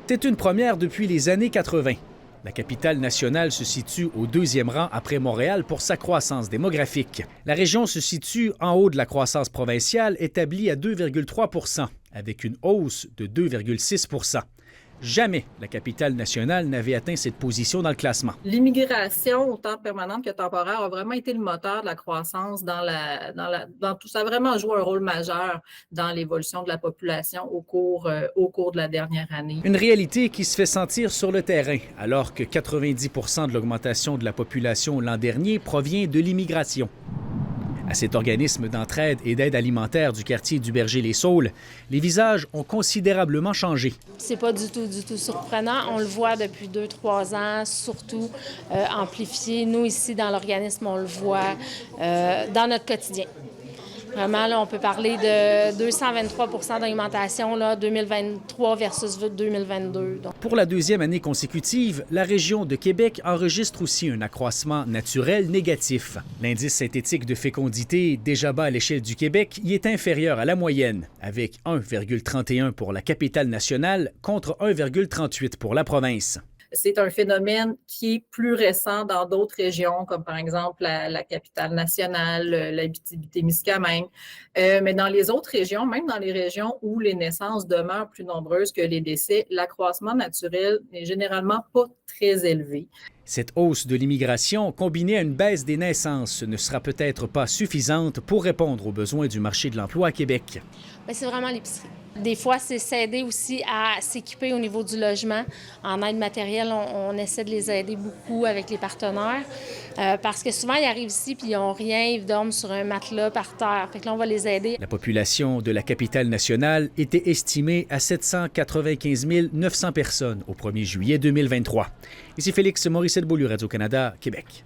C'est une première depuis les années 80. La capitale nationale se situe au deuxième rang après Montréal pour sa croissance démographique. La région se situe en haut de la croissance provinciale établie à 2,3 % avec une hausse de 2,6 %. Jamais la capitale nationale n'avait atteint cette position dans le classement. L'immigration, autant permanente que temporaire, a vraiment été le moteur de la croissance dans tout. Ça a vraiment joué un rôle majeur dans l'évolution de la population au cours de la dernière année. Une réalité qui se fait sentir sur le terrain, alors que 90 % de l'augmentation de la population l'an dernier provient de l'immigration. À cet organisme d'entraide et d'aide alimentaire du quartier du Berger-les-Saules, les visages ont considérablement changé. C'est pas du tout surprenant. On le voit depuis 2-3 ans, surtout amplifié. Nous, ici, dans l'organisme, on le voit dans notre quotidien. Vraiment, là, on peut parler de 223 % d'augmentation, 2023 versus 2022. Donc. Pour la deuxième année consécutive, la région de Québec enregistre aussi un accroissement naturel négatif. L'indice synthétique de fécondité, déjà bas à l'échelle du Québec, y est inférieur à la moyenne, avec 1,31 pour la capitale nationale contre 1,38 pour la province. C'est un phénomène qui est plus récent dans d'autres régions, comme par exemple la capitale nationale, l'Abitibi-Témiscamingue. Mais dans les autres régions, même dans les régions où les naissances demeurent plus nombreuses que les décès, l'accroissement naturel n'est généralement pas très élevé. Cette hausse de l'immigration, combinée à une baisse des naissances, ne sera peut-être pas suffisante pour répondre aux besoins du marché de l'emploi à Québec. Bien, c'est vraiment l'épicerie. Des fois, c'est s'aider aussi à s'équiper au niveau du logement. En aide matérielle, on essaie de les aider beaucoup avec les partenaires parce que souvent, ils arrivent ici puis ils n'ont rien, ils dorment sur un matelas par terre. Fait que là, on va les aider. La population de la capitale nationale était estimée à 795 900 personnes au 1er juillet 2023. Ici Félix Morissette-Beaulieu, Radio-Canada, Québec.